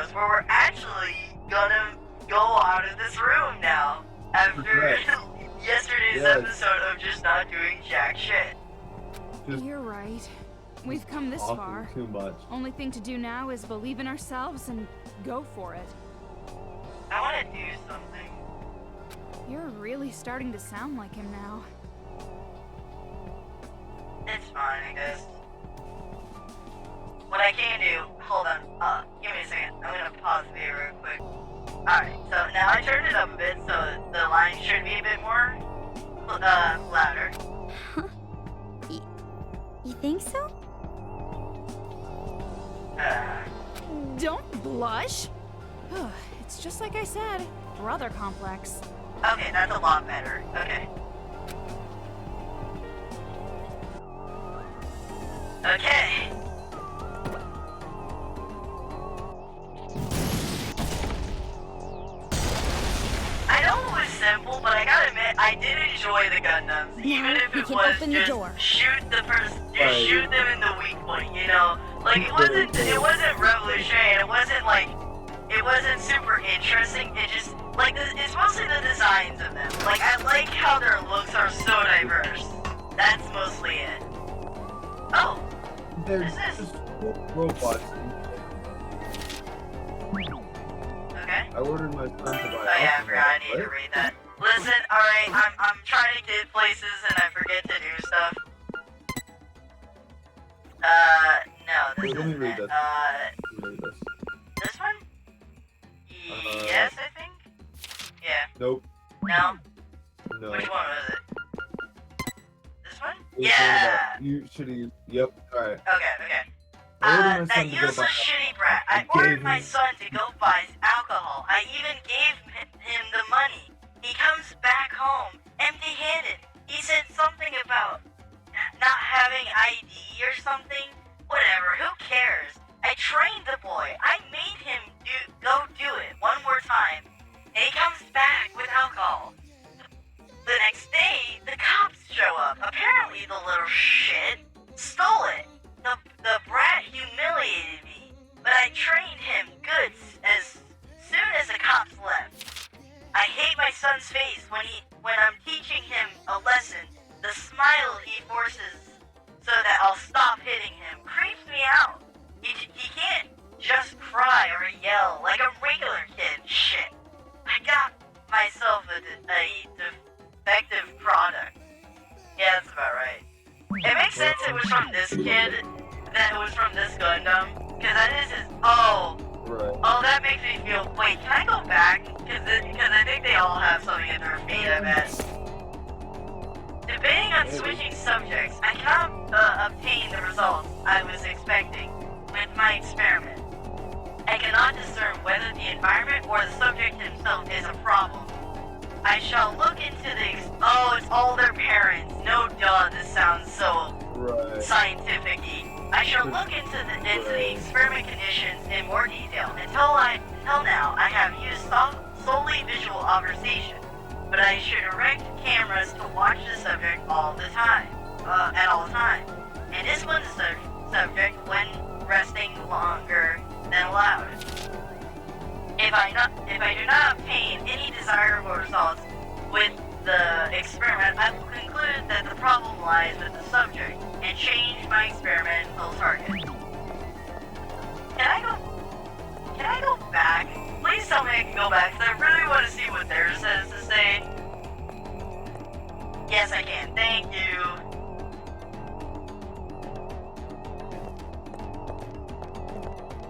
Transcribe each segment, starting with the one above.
videos where we're actually gonna go out of this room now. After yesterday's episode of just not doing jack shit. You're right. We've come this far. Too much. Only thing to do now is believe in ourselves and go for it. I want to do something. You're really starting to sound like him now. It's fine, I guess. What I can do, hold on, give me a second. I'm gonna pause the video real quick. Alright, so now I turned it up a bit, so the line should be a bit more, louder. Huh? You think so? Don't blush. It's just like I said, brother complex. Okay, that's a lot better. Okay. Okay. I know it was simple, but I gotta admit, I did enjoy the Gundams, even if it was just shoot the person, just shoot them in the weak point, you know? Like, it wasn't revolutionary, and it wasn't super interesting, it just, like, it's mostly the designs of them. Like, I like how their looks are so diverse. That's mostly it. Oh! There's just robots. Okay. I ordered my son to buy. Oh yeah, I forgot. I need to read that. Listen, alright, I'm trying to get places and I forget to do stuff. No, this Let me isn't read it. this. Let me read this. This one? Yes, I think? Yeah. Nope. No? No. Which one was it? This one? It's Yeah! You should have. Yep. Alright. Okay. I ordered my That son to go useless buy. shitty brat. I ordered my son to go buy alcohol. I even gave him the money. He comes back home empty-handed. He said something about not having ID or something. Whatever, who cares? I trained the boy. I made him go do it one more time. And he comes back with alcohol. The next day, the cops show up. Apparently the little shit stole it. The brat humiliated me, but I trained him good as soon as the cops left. I hate my son's face when I'm teaching him a lesson. The smile he forces so that I'll stop hitting him creeps me out. He can't just cry or yell like a regular kid. Shit. I got myself a defective product. Yeah, that's about right. It makes sense it was from this kid, that it was from this Gundam, because that is his, oh, that makes me feel, wait, can I go back? Because I think they all have something in their feet, I bet. Debating on switching subjects, I cannot obtain the results I was expecting with my experiment. I cannot discern whether the environment or the subject himself is a problem. I shall look into it's all their parents. No duh, this sounds so scientific-y. I shall look into the experiment conditions in more detail. Until now, I have used solely visual observation, but I should erect cameras to watch the subject all the time, at all times, and discipline the subject when resting longer than allowed. If I do not obtain any desirable results with the experiment, I will conclude that the problem lies with the subject and change my experimental target. Can I go back? Please tell me I can go back, because I really want to see what theirs has to say. Yes, I can. Thank you.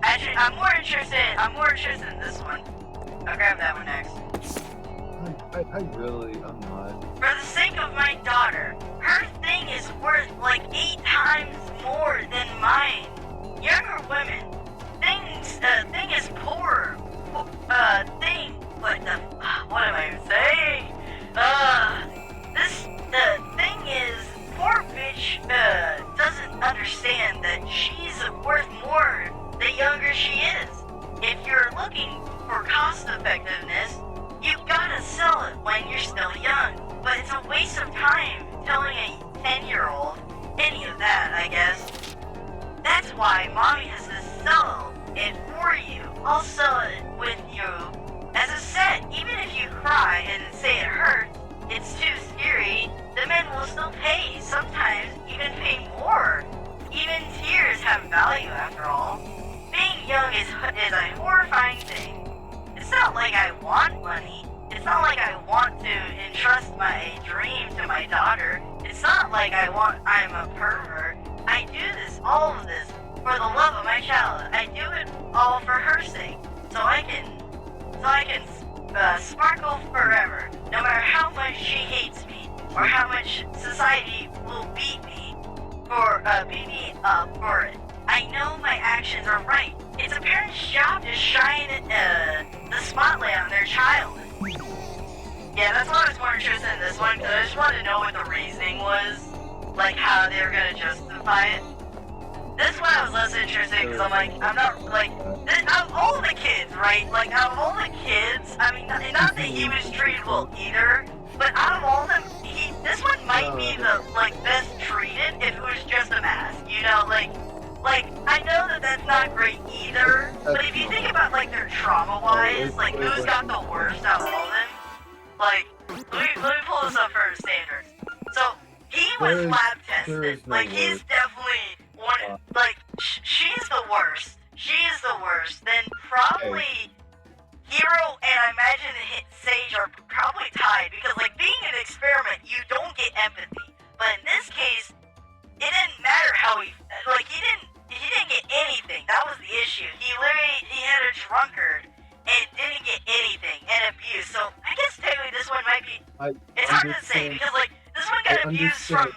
Actually, I'm more interested in this one. I'll grab that one next. I'm not. For the sake of my daughter, her thing is worth like 8 times more than mine. Younger women, thing is poorer. What am I saying? The thing is, poor bitch, doesn't understand that she's worth more the younger she is. If you're looking for cost effectiveness, you've gotta sell it when you're still young. But it's a waste of time telling a 10-year-old any of that, I guess. That's why mommy has to sell it for you. I'll sell not like I'm a pervert. I do this, all of this, for the love of my child. I do it all for her sake. So I can sparkle forever, no matter how much she hates me, or how much society will beat me up for it. I know my actions are right. It's a parent's job to shine the spotlight on their child. Yeah, that's why I was more interested in this one, because I just wanted to know what the reasoning was, like how they were gonna justify it. This one I was less interested because I'm like, I'm not, like, out of all the kids, right? Like, out of all the kids, I mean, not that he was treated well either, but out of all of them, this one might be the, like, best treated if it was just a mask, you know? Like, I know that that's not great either, but if you think about, like, their trauma-wise, like, who's got the worst out of all of them? Like, let me pull this up for standards. So, he was lab tested. Like, he's definitely one, like, she's the worst. She is the worst. Then probably Hero and I imagine Sage are probably tied because, like, being an experiment, you don't get empathy. But in this case, it didn't matter how he didn't get anything. That was the issue. He had a drunkard and didn't get anything and abuse. So I guess technically this one might be. It's hard to say because, like, this one got abused from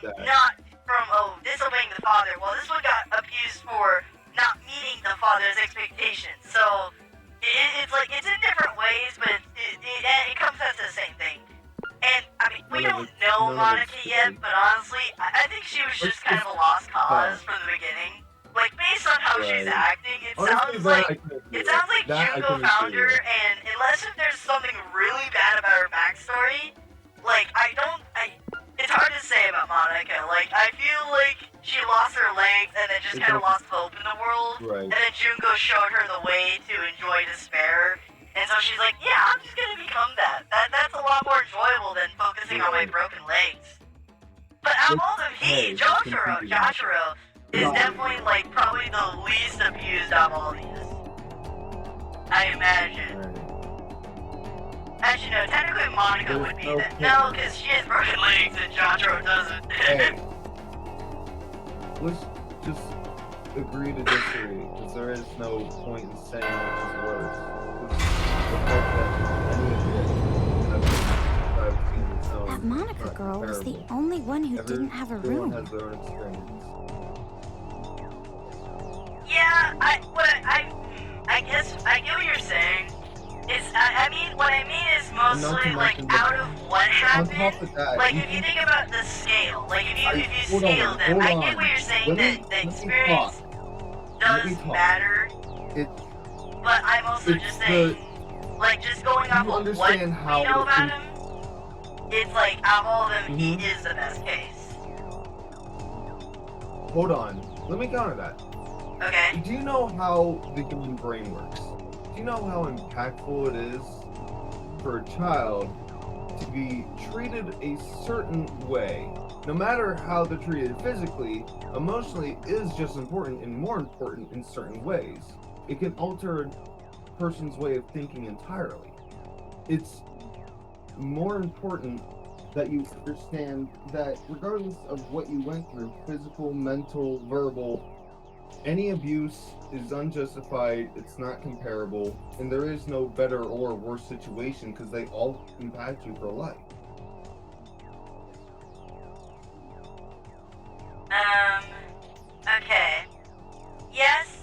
disobeying the father. Well, this one got abused for not meeting the father's expectations. So it's like it's in different ways, but it comes out to the same thing. And I mean, we don't know Monica yet, but honestly, I think she was just kind of a lost cause from the beginning. Like, based on how she's acting, it sounds like Junko found her, and unless if there's something really bad about her backstory, like, it's hard to say about Monica. Like, I feel like she lost her legs and then just kind of lost hope in the world, and then Junko showed her the way to enjoy despair, and so she's like, yeah, I'm just gonna become that. That's a lot more enjoyable than focusing on my broken legs. But out of all of them, Jotaro is definitely, like, probably the least abused of all these. I imagine. Actually, no, technically Monica would be that. No, because she has broken legs and Jotaro doesn't. Hey, let's just agree to disagree, because there is no point in saying which is worse. That Monica girl was the only one who didn't have a room. Everyone has their own experience. Yeah, I guess I get what you're saying. I mean, what I mean is mostly, like, out of what happened, like, if you think about the scale, like, if you scale them, I get what you're saying, that the experience does matter, but I'm also just saying, like, just going off of what we know about him, it's like, out of all of them, he is the best case. Hold on, let me counter that. Okay. Do you know how the human brain works? Do you know how impactful it is for a child to be treated a certain way? No matter how they're treated physically, emotionally is just important and more important in certain ways. It can alter a person's way of thinking entirely. It's more important that you understand that regardless of what you went through, physical, mental, verbal, any abuse is unjustified, it's not comparable, and there is no better or worse situation because they all impact you for life. Okay. Yes?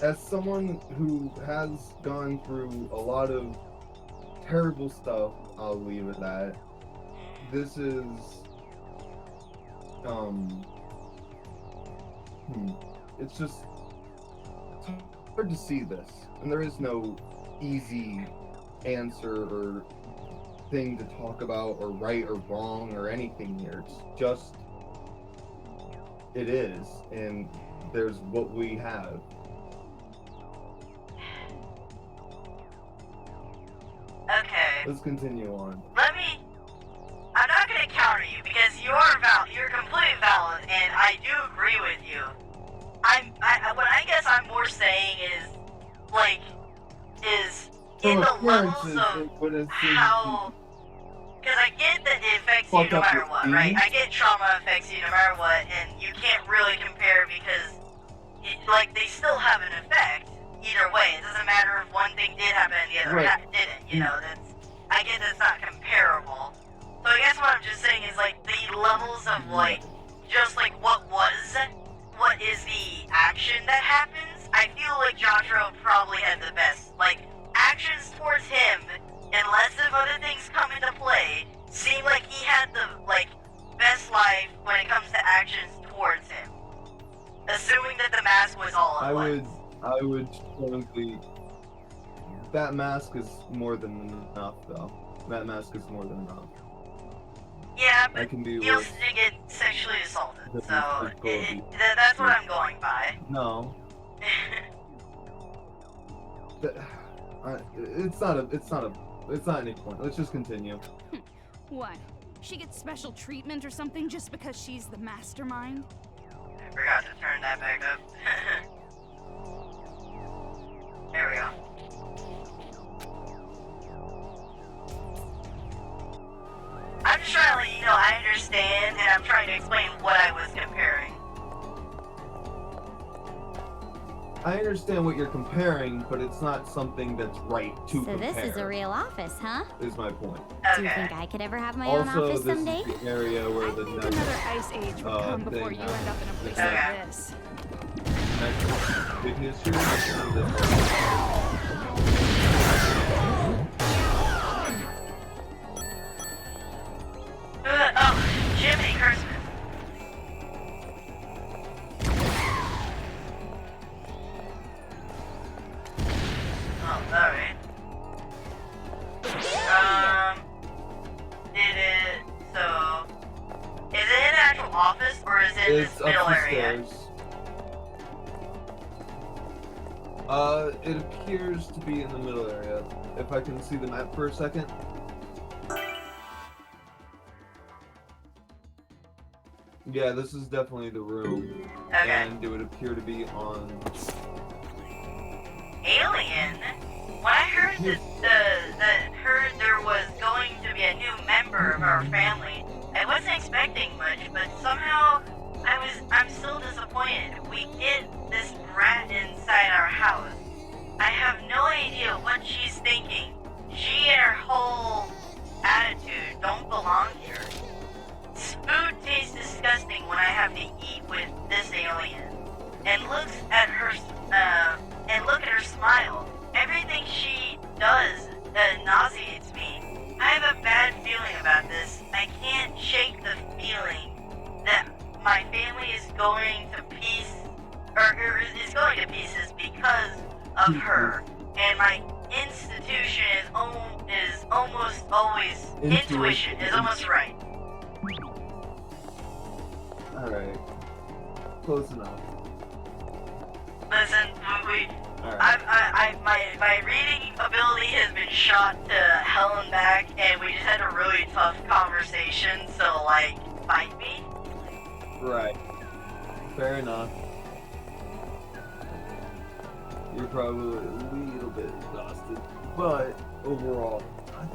As someone who has gone through a lot of terrible stuff, I'll leave it at. This is, it's just hard to see this, and there is no easy answer or thing to talk about or right or wrong or anything here. It's just, it is, and there's what we have. Okay. Let's continue on. I'm not gonna counter you because you're completely valid, and I do agree with you. What I guess I'm more saying is in the levels of how, because I get that it affects you no up matter your what, right? feelings. I get trauma affects you no matter what, and you can't really compare because, like, they still have an effect either way. It doesn't matter if one thing did happen and the other Right. didn't, you know, I get that's not comparable. So I guess what I'm just saying is, like, the levels of, like, just, like, what is the action that happens, I feel like Jotaro probably had the best, like, actions towards him, unless if other things come into play, seem like he had the, like, best life when it comes to actions towards him. Assuming that the mask was all at once. I would strongly. That mask is more than enough, though. That mask is more than enough. Yeah, but I can be he also worse. did get sexually assaulted, That's so totally- that's what I'm going by. No. It's not any point. Let's just continue. What? She gets special treatment or something just because she's the mastermind? I forgot to turn that back up. There we go. I'm just trying to let you know I understand, and I'm trying to explain what I was comparing. I understand what you're comparing, but it's not something that's right to So compare. this is a real office, huh? Is my point. Do you Okay. think I could ever have my own Also, office this someday? is the area where I the think next another ice age would come before thing you end up in a place Okay. like this. big history. Oh, Jiminy Christmas. Oh, alright. Is it an actual office or is it in It's this up middle the area? stairs. It appears to be in the middle area. If I can see the map for a second. Yeah, this is definitely the room. Okay. And it would appear to be on... Alien? When I heard that there was going to be a new member of our family, I wasn't expecting much, but somehow I'm still disappointed. We get this brat inside our house. I have no idea what she's thinking. She and her whole attitude don't belong here. Food tastes disgusting when I have to eat with this alien. And look at her smile. Everything she does nauseates me. I have a bad feeling about this. I can't shake the feeling that my family is going to is going to pieces because of her. And my institution is almost always intuition is almost right. Alright. Close enough. Listen, Alright. my reading ability has been shot to hell and back, and we just had a really tough conversation, so, like, fight me? Right. Fair enough. You're probably a little bit exhausted, but overall,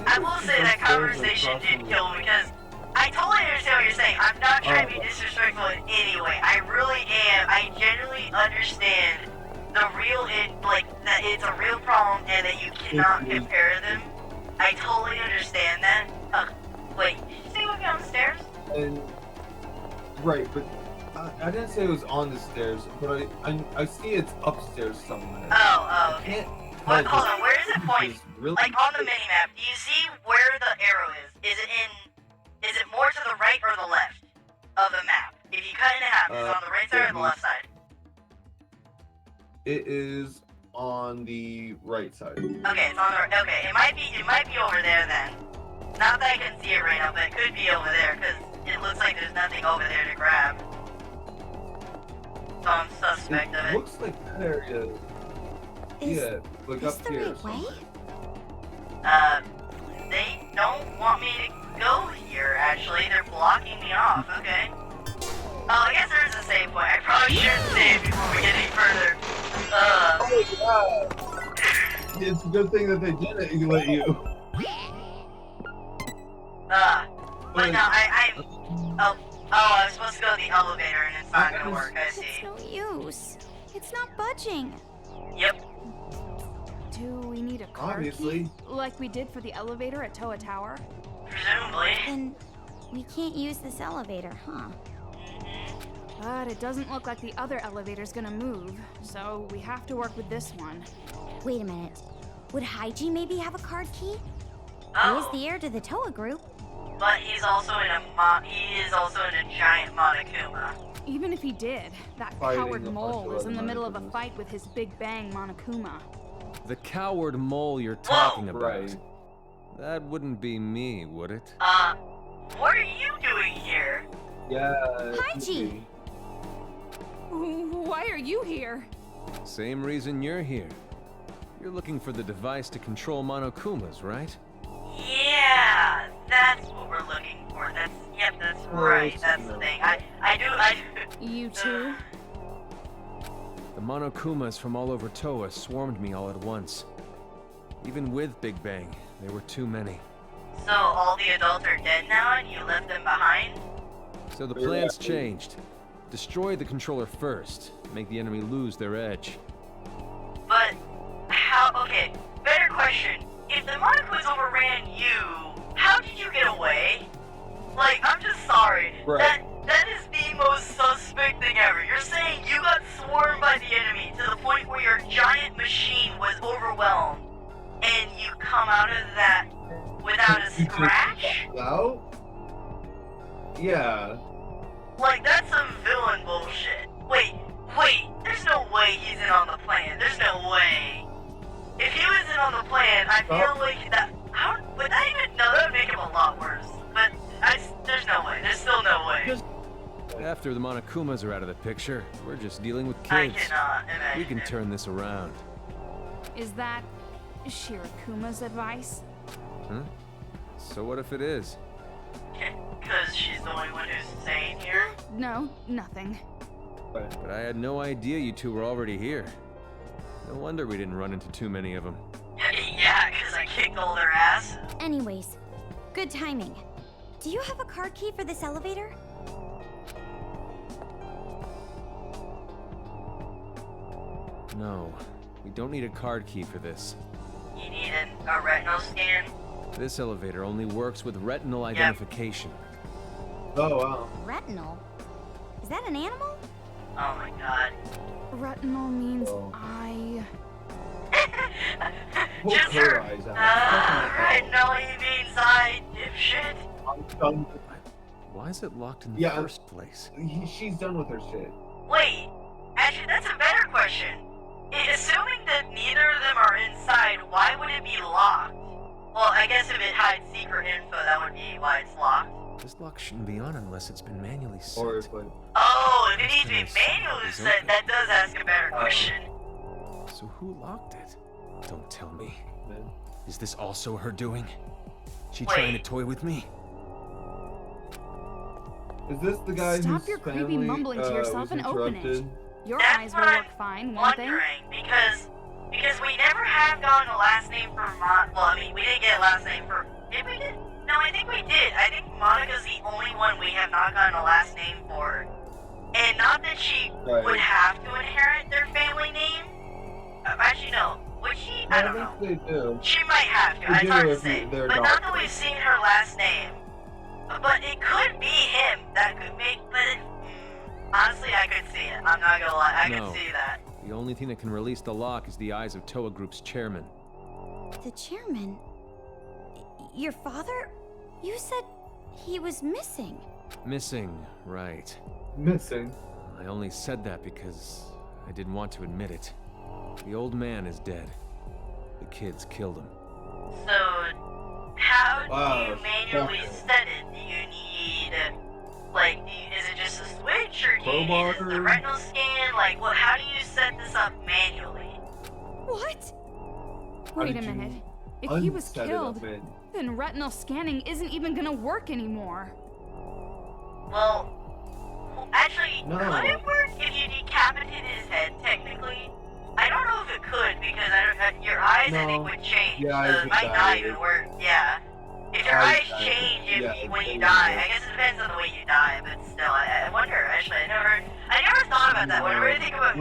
I will say that conversation did kill me, because I totally understand what you're saying. I'm not trying to be disrespectful in any way. I really am. I genuinely understand that it's a real problem and that you cannot compare them. I totally understand that. Wait, did you say we're down the stairs? And right, but I didn't say it was on the stairs, but I see it's upstairs somewhere. Oh, okay. Hold Hold on, where is it pointing? Really? Like on the mini map, do you see where the arrow is? Is it more to the right or the left of the map? If you cut it in half, is it on the right side or the left side? It is on the right side. Okay, it's on the okay. It might be over there then. Not that I can see it right now, but it could be over there because it looks like there's nothing over there to grab. So I'm suspect of It it. looks like that area. Yeah, like Is up the here. right way? They don't want me to go here. Actually, they're blocking me off. Okay. Oh, I guess there is a save point. I probably shouldn't save before we get any further. Oh my god! It's a good thing that they didn't let you. But no, oh, I was supposed to go to the elevator and it's not gonna work, I It's see. no use. It's not budging. Yep. Do we need a card Obviously. key? Like we did for the elevator at Toa Tower? Presumably. Then we can't use this elevator, huh? But it doesn't look like the other elevator's gonna move, so we have to work with this one. Wait a minute. Would Haiji maybe have a card key? He is Oh, the heir to the Toa group. but he's also in he is also in a giant Monokuma. Even if he did, that Fighting coward a bunch mole of is in the other middle of a Monokumas. fight with his Big Bang Monokuma. The coward mole you're talking about. Right. That wouldn't be me, would it? What are you doing here? Yeah. Haiji! Why are you here? Same reason you're here. You're looking for the device to control Monokumas, right? Yeah, that's what we're looking for. That's right. That's the thing. I do. You too? The Monokumas from all over Toa swarmed me all at once. Even with Big Bang, there were too many. So all the adults are dead now and you left them behind? So the plan's changed. Destroy the controller first, make the enemy lose their edge. But how? Okay, better question. If the Monokumas overran you, how did you get away? Like, I'm just sorry. Right. That is the most suspect thing ever. You're saying you got swarmed by the enemy to the point where your giant machine was overwhelmed, and you come out of that without a scratch? Out? Yeah. Like, that's some villain bullshit. Wait, there's no way he's in on the plan. There's no way. If he was in on the plan, I feel like that. How would that even? No, that would make him a lot worse. But there's no way. There's still no way. After the Monokumas are out of the picture, we're just dealing with I kids. cannot imagine. We can turn this around. Is that Shirakuma's advice? Huh? So what if it is? Because she's the only one who's sane here. No, nothing. But I had no idea you two were already here. No wonder we didn't run into too many of them. Yeah, because I kicked all their asses. Anyways, good timing. Do you have a card key for this elevator? No, we don't need a card key for this. You need a retinal scan. This elevator only works with retinal identification. Oh, wow. Retinal? Is that an animal? Oh my god. Retinal means Oh. eye. Poke Just her her. eyes out. Retinal, he means eye, dipshit. I'm done. Why is it locked in the Yeah, first place? She's done with her shit. Wait, actually, that's a better question. Assuming that neither of them are inside, why would it be locked? Well, I guess if it hides secret info, that would be why it's locked. This lock shouldn't be on unless it's been manually set. Or if, like, Oh, if it needs to be Yes, manually it's set, open. that does ask a better question. So who locked it? Don't tell me. man. Is this also her doing? She Wait. trying to toy with me? Is this the guy Stop whose your creepy family, mumbling to yourself was and open it. interrupted? Your That's eyes what will I'm work fine, won't they? Wondering, because we never have gotten a last name for well, I mean, we didn't get a last name for, did we get? No, I think we did. I think Monica's the only one we have not gotten a last name for. And not that she Right. would have to inherit their family name. Actually, no. Would she? I don't know. think they do. She might have to. They It's do hard to if say. they're But not that adopted. we've seen her last name. But it could be him. That could make. But honestly, I could see it. I'm not gonna lie. I No. could see that. The only thing that can release the lock is the eyes of Toa Group's chairman. The chairman? Your father? You said he was missing. Missing, right. Missing. I only said that because I didn't want to admit it. The old man is dead. The kids killed him. So, how do Wow, you manually shocking. set it? Do you need, like, is it just a switch, or do you need Crowbar? the retinal scan? Like, well, how do you set this up manually? What? Wait did a you minute. If he was Unset it up, killed, man. then retinal scanning isn't even gonna work anymore. Well, actually, No. could it work if you decapitated his head, technically? I don't know if it could, because your eyes, I think, No. would change, Yeah, so I it think might that not would. even work, yeah. If your eyes change when you die. I guess it depends on the way you die, but still, I wonder. Actually, I never thought about that. Whenever I think about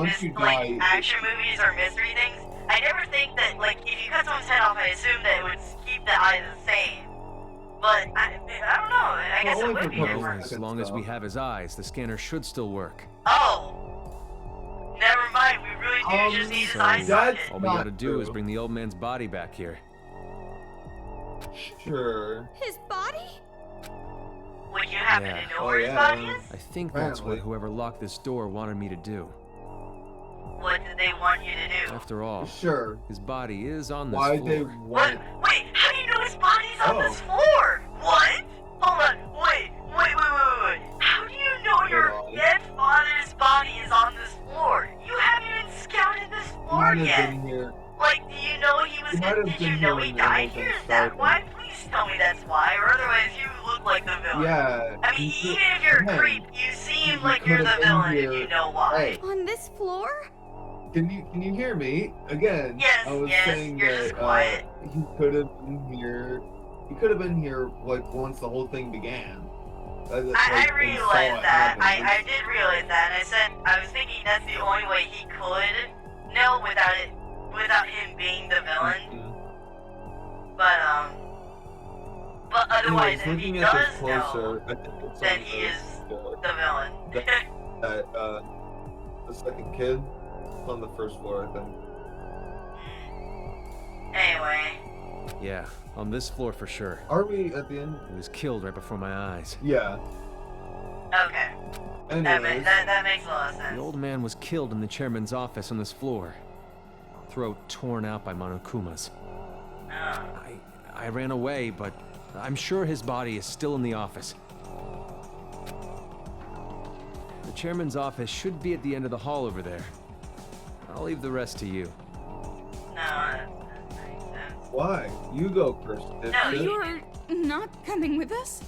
action movies or mystery things, I never think that like if you cut someone's head off, I assume that it would keep the eyes the same. But I don't know. I guess it would be different. As long as we have his eyes, the scanner should still work. Oh. Never mind, we really do just need his eye socket. All we gotta do is bring the old man's body back here. Sure. His body? Would you happen to know where his body is? I think that's what whoever locked this door wanted me to do. What did they want you to do? After all, Sure. his body is on this Why floor. they What? want? Wait, how do you know his body's on this floor? What? Hold on, wait. How do you know your dead father's body is on this floor? You haven't even scouted this floor yet. Like, do you know he was did you know he died here? Is that why? Please tell me that's why, or otherwise you look like the villain. Yeah. I mean, even if you're a creep, you seem like you're the villain and you know why. On this floor? Can you hear me? Again, Yes, I was yes, saying you're that just quiet. he could have been here. He could have been here like once the whole thing began. I realized that. I did realize that, and I was thinking that's the only way he could know without him being the villain. But otherwise, if he does know, then he is the villain. The second kid on the first floor, I think. Anyway. Yeah, on this floor for sure. Are we at the end? He was killed right before my eyes. Yeah. Okay. Anyways. That makes a lot of The sense. old man was killed in the chairman's office on this floor. Throat torn out by Monokumas. I ran away, but I'm sure his body is still in the office. The chairman's office should be at the end of the hall over there. I'll leave the rest to you. No, that makes sense. Why? You go first. No, You're not coming with us?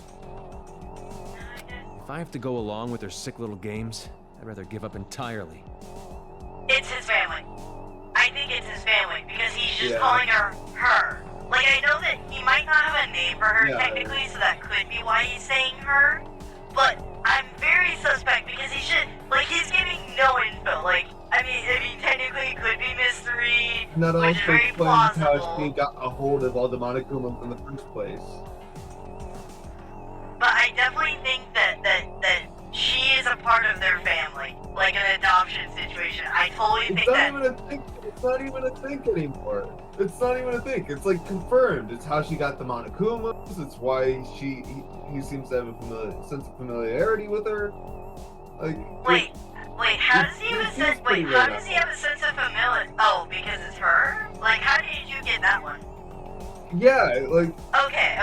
If I have to go along with their sick little games, I'd rather give up entirely. It's his family. I think it's his family because he's just calling her her. Like, I know that he might not have a name for her technically, so that could be why he's saying her. But I'm very suspect because he's giving no info. Like, I mean, technically it could be mystery, Not which is very plausible. how she got a hold of all the Monokumas in the first place. But I definitely think that she is a part of their family, like an adoption situation. I totally think that. It's not even a think anymore. It's not even a think. It's like confirmed. It's how she got the Monokumas. It's why he seems to have a sense of familiarity with her. Like. Wait. How does he have a sense? Wait, how does he have a sense of familiarity? Oh, because it's her. Like, how did you get that one? Yeah, like. Okay.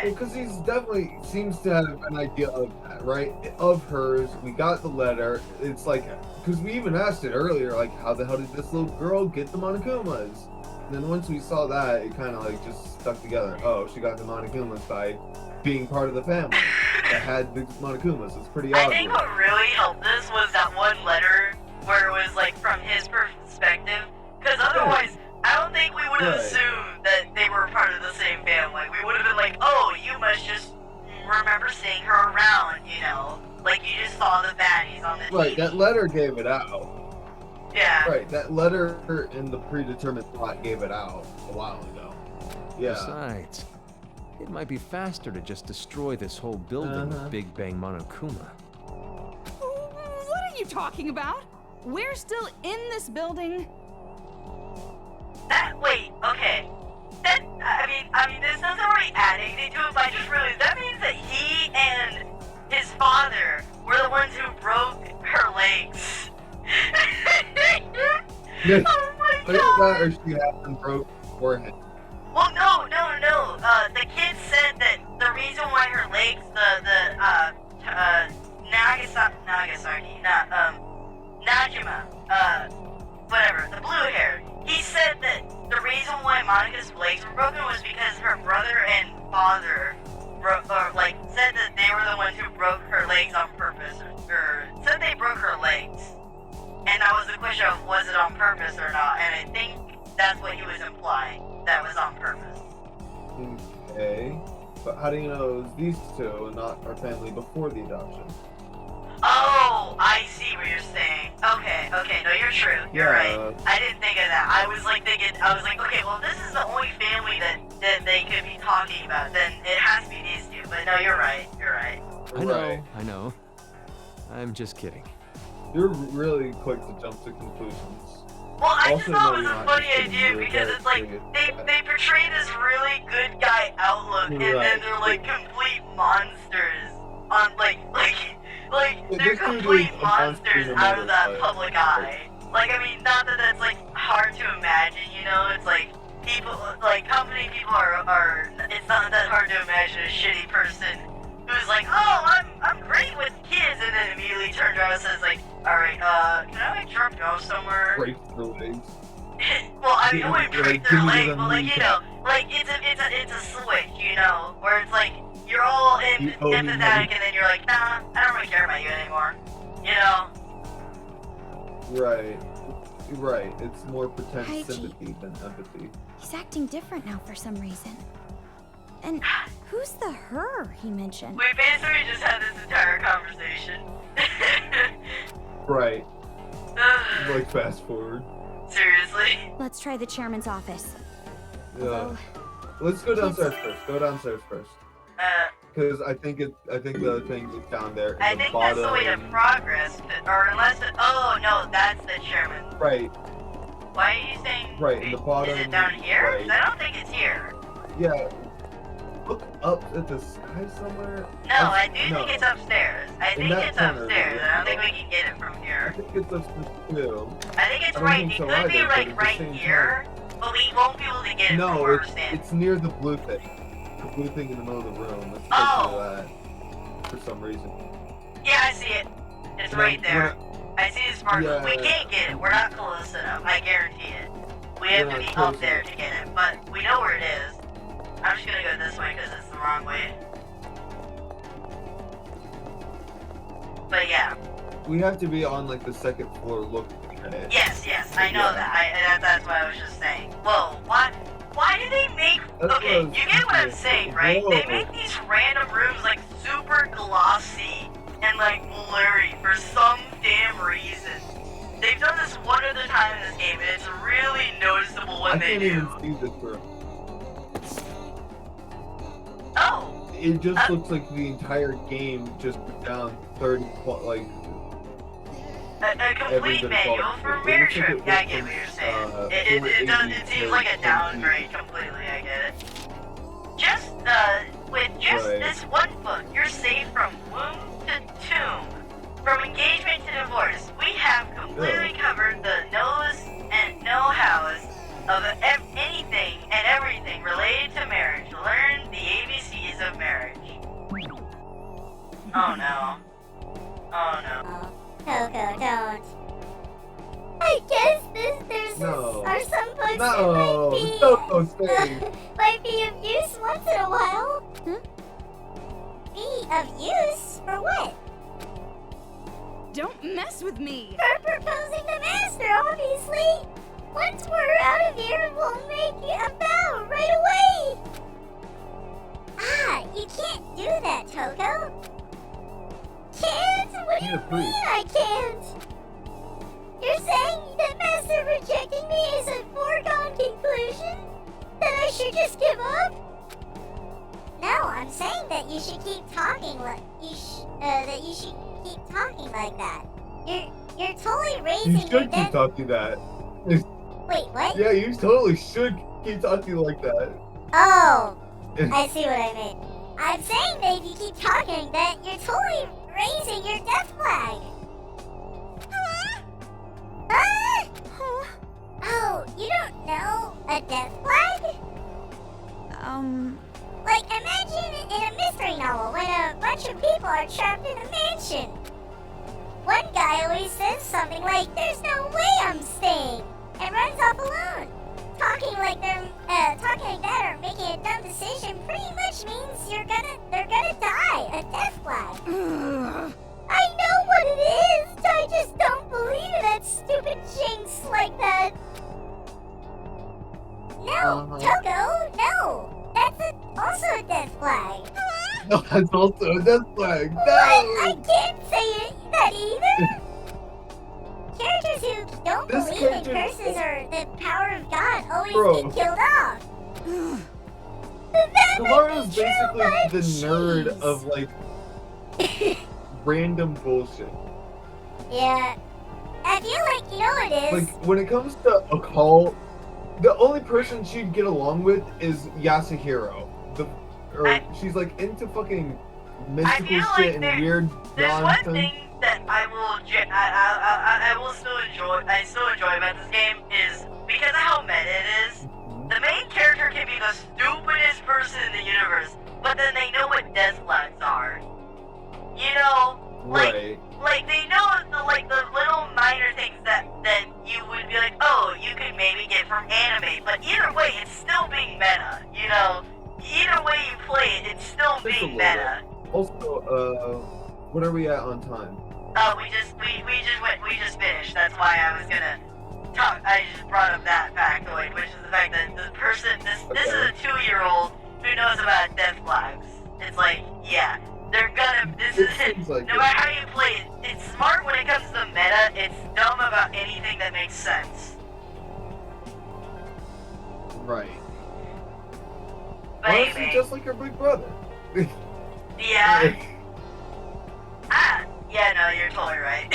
Because he's definitely seems to have an idea of that, right? Of hers. We got the letter. It's like, because we even asked it earlier, like, how the hell did this little girl get the Monokumas? And then once we saw that, it kind of like just stuck together. Oh, she got the Monokumas by being part of the family that had the Monokumas. It's pretty obvious. I think what really helped this was that one letter where it was like from his perspective. Because otherwise, I don't think we would have assumed that they were part of the same family. We would have been like, oh, you must just remember seeing her around, you know? Like you just saw the baddies on the TV. Right, that letter gave it out. Yeah. Right, that letter in the predetermined plot gave it out a while ago. Yeah. Besides, it might be faster to just destroy this whole building with Big Bang Monokuma. What are you talking about? We're still in this building. Okay. I mean, this doesn't really add anything to it, but I just realized that means that he and his father were the ones who broke her legs. Oh my god! That or she had them broke forehead. Well, no. The kid said that the reason why her legs, Najima, whatever, the blue hair. He said that the reason why Monika's legs were broken was because her brother and father said that they were the ones who broke her legs on purpose, or said they broke her legs. And that was the question of was it on purpose or not, and I think that's what he was implying, that was on purpose. Okay. But how do you know it was these two and not our family before the adoption? Oh, I see what you're saying. Okay, no, you're true. You're right. I didn't think of that. I was like, okay, well, this is the only family that they could be talking about. Then it has to be these two. But no, you're right. I know. I'm just kidding. You're really quick to jump to conclusions. Well, I just Also, thought no, it was you're a not funny just kidding. idea You're because it's like very they portray this really good guy outlook, and then they're like complete monsters on like they're this dude complete is a monster monsters no out matter of that what. public eye. Like, I mean, not that that's like hard to imagine, you know? It's like people, like company people are. It's not that hard to imagine a shitty person who's like, oh, I'm great with kids, and then immediately turns around and says like, all right, can I like drop you off somewhere? Break their legs. Well, I mean, I wouldn't break their give me leg, the but like, you know, like it's a switch, you know, where it's like you're all empathetic, and then you're like, nah, I don't really care about you anymore, you know? Right. It's more pretend Hygie. sympathy than empathy. He's acting different now for some reason. And who's the her he mentioned? We basically just had this entire conversation. Right. Like fast forward. Seriously. Let's try the chairman's office. Yeah. Although, Let's go downstairs first. Go downstairs first. Because I think the thing is down there. I think that's the way to progress, or unless oh no, that's the chairman. Right. Why are you saying? Right, in the bottom. Is it down here? Right. I don't think it's here. Yeah. Look up at the sky somewhere. No, I do think it's upstairs. I think that it's corner, upstairs. yeah. I don't think we can get it from I here. think it's upstairs too. I think it's I don't right. think It so could be either, but like at the right same here, but we won't be able to get it from No, where we're it's standing. near the blue thing. The blue thing in the middle of the room. Let's Oh. go to that. For some reason. Yeah, I see it. It's And right then there. I see the sparkle. Yeah. We can't get it. We're not close enough. I guarantee it. We have We're to not be close up there enough. to get it, but we know where it is. I'm just gonna go this way because it's the wrong way. But yeah. We have to be on like the second floor looking at it. Yes, I know Yeah. that. That's what I was just saying. Whoa, why do they make... That's Okay, what I was you get what I'm thinking. saying, right? They Whoa. make these random rooms like super glossy and like blurry for some damn reason. They've done this one other time in this game, and it's really noticeable when I they can't do. even see this room. Oh, It just looks like the entire game just put down 30 like a complete bit of manual quality. for It Mirror looks like Trip. it Yeah, I went get from, what you're saying. uh, It does. 480 It seems to like a 1080. downgrade completely. I get it. Just with just Right. this one book, you're safe from womb to tomb, from engagement to divorce. We have completely covered the knows and know-hows of anything and everything related to marriage. Learn the ABCs of marriage. Oh no. Oh no. Coco, don't. I guess there's No. are some books No, that don't stay. might be of use once in a while. Be of use for what? Don't mess with me! For proposing the master, obviously. Once we're out of here, we'll make a vow right away. Ah, you can't do that, Coco. Can't? What do You're you a priest. mean I can't? You're saying that Master rejecting me is a foregone conclusion? That I should just give up? No, I'm saying that you should keep talking like keep talking like that. You're totally raising You your should keep debt. talking that. Wait, what? Yeah, you totally should keep talking like that. Oh, I see what I meant. I'm saying that if you keep talking like that, you're totally raising your death flag. Oh, you don't know a death flag? Like, imagine in a mystery novel when a bunch of people are trapped in a mansion. One guy always says something like, "There's no way I'm staying," and runs off alone. Talking like that or making a dumb decision pretty much means they're gonna die. A death flag. I know what it is. I just don't believe in that stupid jinx like that. No, Uh-huh. Coco, no. That's also a death flag. No, that's also a death flag. No! I can't say that either. Characters who don't This believe in character- curses or the power of God always Bro. get killed off. Kamaru's basically the nerd of, like, random bullshit. Yeah. I feel like, you know what it is? Like, when it comes to occult, the only person she'd get along with is Yasuhiro. She's, like, into fucking mystical feel shit like and weird There's one nonsense. thing that I will still enjoy. I still enjoy about this game is because of how meta it is. The main character can be the stupidest person in the universe, but then they know what death flags are. You know, Right. like they know the little minor things that you would be like, oh, you could maybe get from anime, but either way, it's still being meta. You know, either way you play it, it's still Just a being little meta. Also, what are we at on time? We just finished. That's why I was gonna talk. I just brought up that factoid, which is the fact that the person, this is a 2-year-old who knows about death flags. It's like, yeah, they're gonna. This is it. Seems like No matter how you play it, it's smart when it comes to the meta. It's dumb about anything that makes sense. Right. But Honestly, anyway, just like her big brother. yeah. Yeah, no, you're totally right.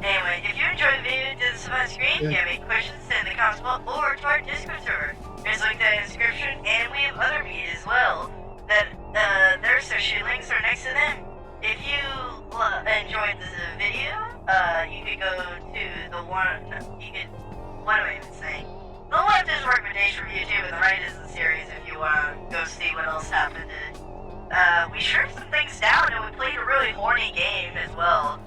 Anyway, if you enjoyed the video, do this on my screen. If you have any questions, send in the comments below or to our Discord server. There's a link down in the description, and we have other media as well. That their associated links are next to them. If you enjoyed this video, you could go to the one. What am I even saying? The left is recommendation for YouTube, and the right is the series. If you want to go see what else happened. We stripped some things down, and we played a really horny game as well.